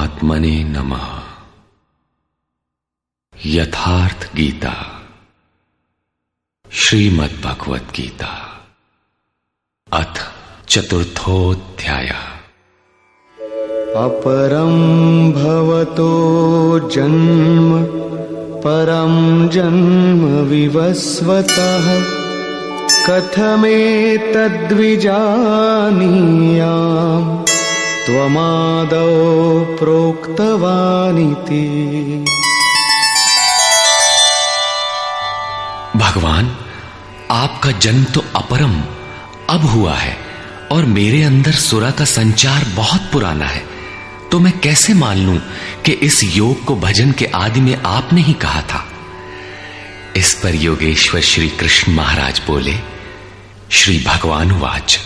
परमात्मने नमः। यथार्थ गीता, श्रीमद् भगवत गीता, अथ चतुर्थोऽध्यायः। अपरं भवतो जन्म परं जन्म विवस्वतः कथमेतद्विजानीयाम् त्वमादौ प्रोक्तवानिति। भगवान, आपका जन्म तो अपरम अब हुआ है और मेरे अंदर सुरा का संचार बहुत पुराना है, तो मैं कैसे मान लूं कि इस योग को भजन के आदि में आपने ही कहा था। इस पर योगेश्वर श्री कृष्ण महाराज बोले, श्री भगवान वाच,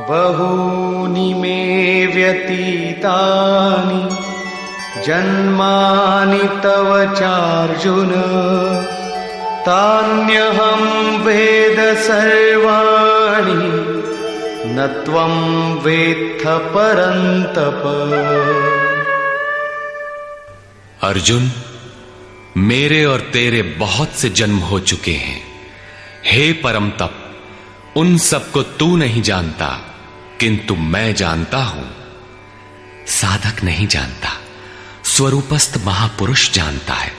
बहूनि मे व्यतीतानि जन्मानि तव चार्जुन तान्यहं वेद सर्वाणि न त्वं वेत्थ परन्तप। अर्जुन, मेरे और तेरे बहुत से जन्म हो चुके हैं। हे परम तप, उन सबको तू नहीं जानता, किंतु मैं जानता हूं। साधक नहीं जानता, स्वरूपस्थ महापुरुष जानता है,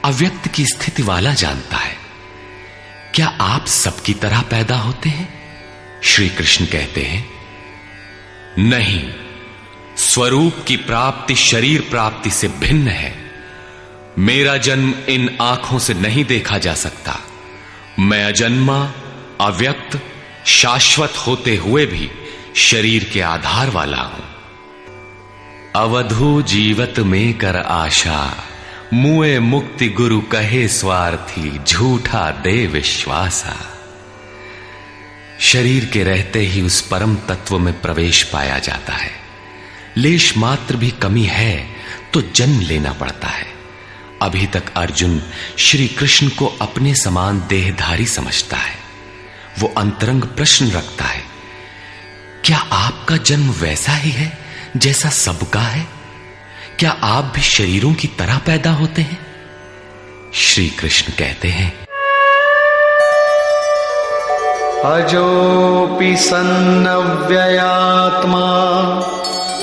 अव्यक्त की स्थिति वाला जानता है। क्या आप सबकी तरह पैदा होते हैं? श्री कृष्ण कहते हैं, नहीं, स्वरूप की प्राप्ति शरीर प्राप्ति से भिन्न है। मेरा जन्म इन आंखों से नहीं देखा जा सकता। मैं अजन्मा, अव्यक्त, शाश्वत होते हुए भी शरीर के आधार वाला हूं। अवधू जीवत में कर आशा, मुए मुक्ति गुरु कहे स्वार्थी, झूठा दे विश्वासा। शरीर के रहते ही उस परम तत्व में प्रवेश पाया जाता है। लेश मात्र भी कमी है तो जन्म लेना पड़ता है। अभी तक अर्जुन श्री कृष्ण को अपने समान देहधारी समझता है। वो अंतरंग प्रश्न रखता है, क्या आपका जन्म वैसा ही है जैसा सबका है? क्या आप भी शरीरों की तरह पैदा होते हैं? श्री कृष्ण कहते हैं, अजोपि सन्नव्ययात्मा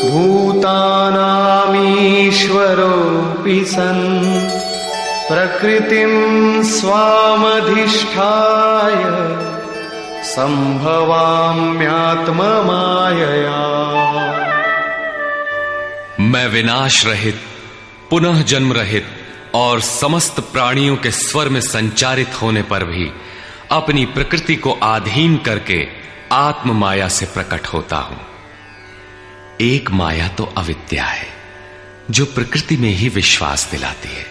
भूतानामीश्वरोऽपि सन् प्रकृतिं स्वामधिष्ठाय संभवाम्यात्ममायया। मैं विनाश रहित, पुनः जन्म रहित और समस्त प्राणियों के स्वर में संचारित होने पर भी अपनी प्रकृति को अधीन करके आत्म माया से प्रकट होता हूं। एक माया तो अविद्या है, जो प्रकृति में ही विश्वास दिलाती है,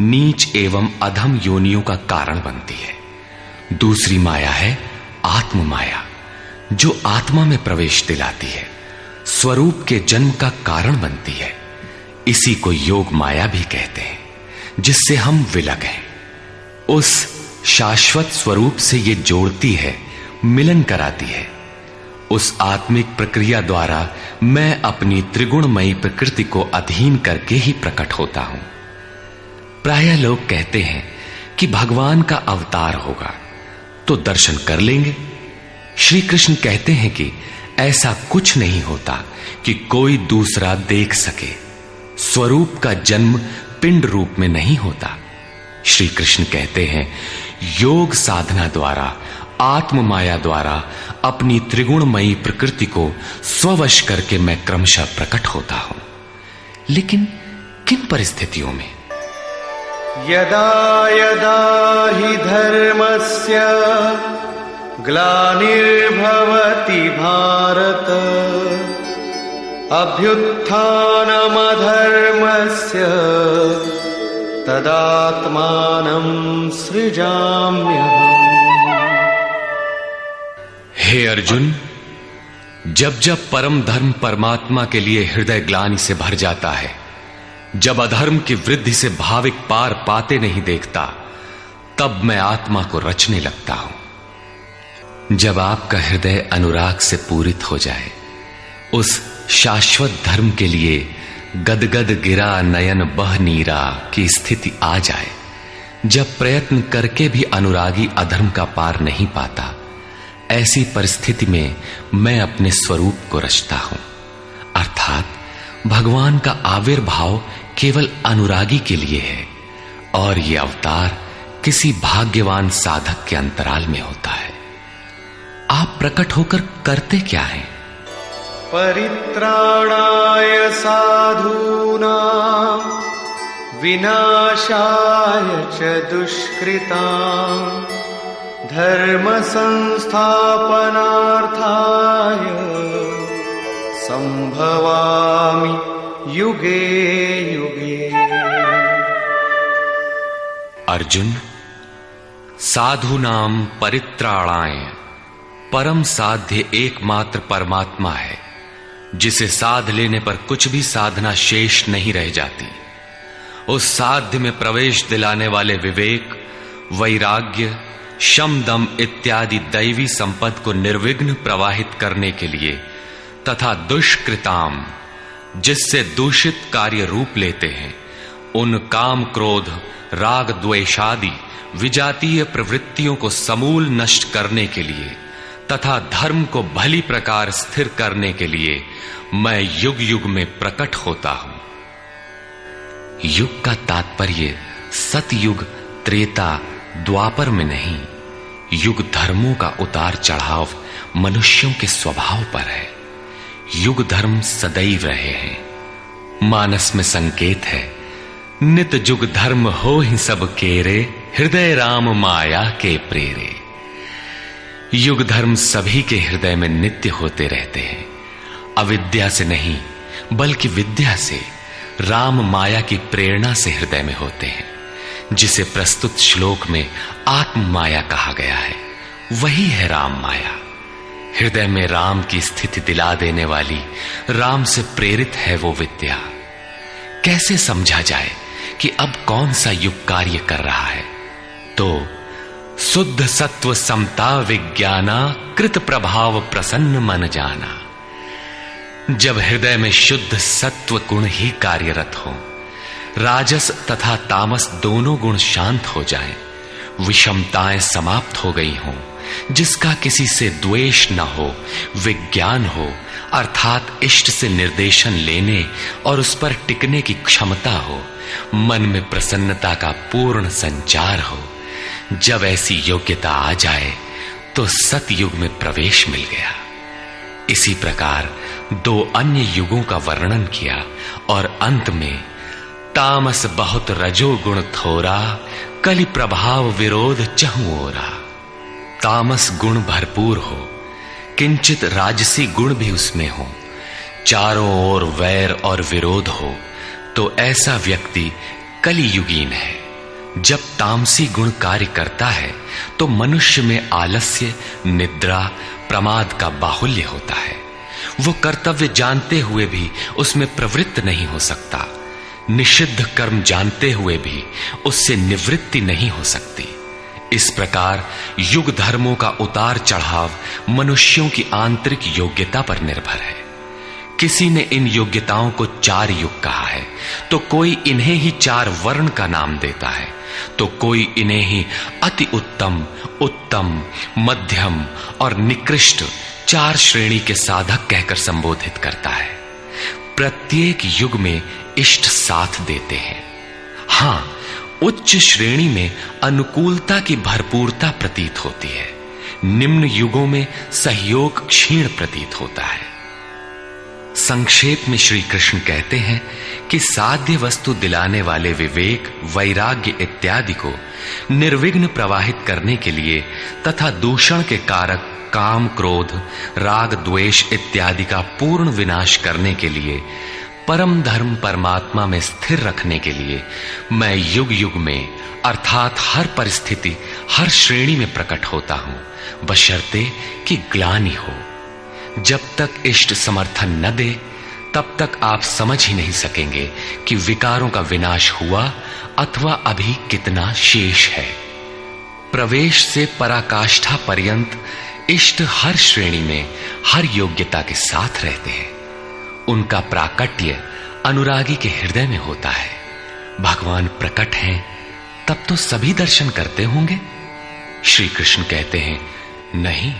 नीच एवं अधम योनियों का कारण बनती है। दूसरी माया है आत्म माया, जो आत्मा में प्रवेश दिलाती है, स्वरूप के जन्म का कारण बनती है। इसी को योग माया भी कहते हैं, जिससे हम विलग हैं। उस शाश्वत स्वरूप से ये जोड़ती है, मिलन कराती है। उस आत्मिक प्रक्रिया द्वारा मैं अपनी त्रिगुणमयी प्रकृति को अधीन करके ही प्रकट होता हूं। प्रायः लोग कहते हैं कि भगवान का अवतार होगा तो दर्शन कर लेंगे। श्री कृष्ण कहते हैं कि ऐसा कुछ नहीं होता कि कोई दूसरा देख सके। स्वरूप का जन्म पिंड रूप में नहीं होता। श्री कृष्ण कहते हैं, योग साधना द्वारा, आत्म माया द्वारा अपनी त्रिगुणमयी प्रकृति को स्ववश करके मैं क्रमशः प्रकट होता हूं। लेकिन किन परिस्थितियों में? यदा यदा हि धर्मस्य ग्लानिर्भवति भारत अभ्युत्थानमधर्मस्य तदात्मानं सृजाम्यहम्। हे अर्जुन, जब जब परम धर्म परमात्मा के लिए हृदय ग्लानि से भर जाता है, जब अधर्म की वृद्धि से भाविक पार पाते नहीं देखता, तब मैं आत्मा को रचने लगता हूं। जब आपका हृदय अनुराग से पूरित हो जाए, उस शाश्वत धर्म के लिए गदगद गिरा नयन बह नीरा की स्थिति आ जाए, जब प्रयत्न करके भी अनुरागी अधर्म का पार नहीं पाता, ऐसी परिस्थिति में मैं अपने स्वरूप को रचता हूं। अर्थात भगवान का आविर्भाव केवल अनुरागी के लिए है और ये अवतार किसी भाग्यवान साधक के अंतराल में होता है। आप प्रकट होकर करते क्या हैं? परित्राणाय साधूनां विनाशाय च दुष्कृतां धर्म संस्थापनार्थाय संभवामि युगे युगे। अर्जुन, साधूनां परित्राणाय परम साध्य एकमात्र परमात्मा है, जिसे साध लेने पर कुछ भी साधना शेष नहीं रह जाती। उस साध्य में प्रवेश दिलाने वाले विवेक, वैराग्य, शम दम इत्यादि दैवी संपद को निर्विघ्न प्रवाहित करने के लिए तथा दुष्कृताम, जिससे दूषित कार्य रूप लेते हैं, उन काम क्रोध राग द्वेषादि विजातीय प्रवृत्तियों को समूल नष्ट करने के लिए तथा धर्म को भली प्रकार स्थिर करने के लिए मैं युग युग में प्रकट होता हूं। युग का तात्पर्य सतयुग, त्रेता, द्वापर में नहीं। युग धर्मों का उतार चढ़ाव मनुष्यों के स्वभाव पर है। युग धर्म सदैव रहे हैं। मानस में संकेत है, नित जुग धर्म हो ही सब केरे, हृदय राम माया के प्रेरे। युग धर्म सभी के हृदय में नित्य होते रहते हैं। अविद्या से नहीं बल्कि विद्या से, राम माया की प्रेरणा से हृदय में होते हैं, जिसे प्रस्तुत श्लोक में आत्म माया कहा गया है। वही है राम माया। हृदय में राम की स्थिति दिला देने वाली, राम से प्रेरित है वो विद्या। कैसे समझा जाए कि अब कौन सा युग कार्य कर रहा है? तो शुद्ध सत्व समता विज्ञाना, कृत प्रभाव प्रसन्न मन जाना। जब हृदय में शुद्ध सत्व गुण ही कार्यरत हो, राजस तथा तामस दोनों गुण शांत हो जाएं, विषमताएं समाप्त हो गई हों, जिसका किसी से द्वेष न हो, विज्ञान हो अर्थात इष्ट से निर्देशन लेने और उस पर टिकने की क्षमता हो, मन में प्रसन्नता का पूर्ण संचार हो, जब ऐसी योग्यता आ जाए तो सतयुग में प्रवेश मिल गया। इसी प्रकार दो अन्य युगों का वर्णन किया और अंत में तामस बहुत रजो गुण थोरा, कलि प्रभाव विरोध चहु ओरा। तामस गुण भरपूर हो, किंचित राजसी गुण भी उसमें हो, चारों ओर वैर और विरोध हो, तो ऐसा व्यक्ति कलियुगीन है। जब तामसी गुण कार्य करता है तो मनुष्य में आलस्य, निद्रा, प्रमाद का बाहुल्य होता है। वो कर्तव्य जानते हुए भी उसमें प्रवृत्त नहीं हो सकता, निषिद्ध कर्म जानते हुए भी उससे निवृत्ति नहीं हो सकती। इस प्रकार युग धर्मों का उतार चढ़ाव मनुष्यों की आंतरिक योग्यता पर निर्भर है। किसी ने इन योग्यताओं को 4 युग कहा है, तो कोई इन्हें ही 4 वर्ण का नाम देता है, तो कोई इन्हें ही अति उत्तम, उत्तम, मध्यम और निकृष्ट 4 श्रेणी के साधक कहकर संबोधित करता है। प्रत्येक युग में इष्ट साथ देते हैं। हां, उच्च श्रेणी में अनुकूलता की भरपूरता प्रतीत होती है, निम्न युगों में सहयोग क्षीण प्रतीत होता है। संक्षेप में श्री कृष्ण कहते हैं कि साध्य वस्तु दिलाने वाले विवेक, वैराग्य इत्यादि को निर्विघ्न प्रवाहित करने के लिए तथा दूषण के कारक काम, क्रोध, राग, द्वेष इत्यादि का पूर्ण विनाश करने के लिए, परम धर्म परमात्मा में स्थिर रखने के लिए मैं युग युग में अर्थात हर परिस्थिति, हर श्रेणी में प्रकट होता हूं, बशर्ते कि ग्लानि हो। जब तक इष्ट समर्थन न दे तब तक आप समझ ही नहीं सकेंगे कि विकारों का विनाश हुआ अथवा अभी कितना शेष है। प्रवेश से पराकाष्ठा पर्यंत इष्ट हर श्रेणी में हर योग्यता के साथ रहते हैं। उनका प्राकट्य अनुरागी के हृदय में होता है। भगवान प्रकट हैं तब तो सभी दर्शन करते होंगे। श्री कृष्ण कहते हैं, नहीं,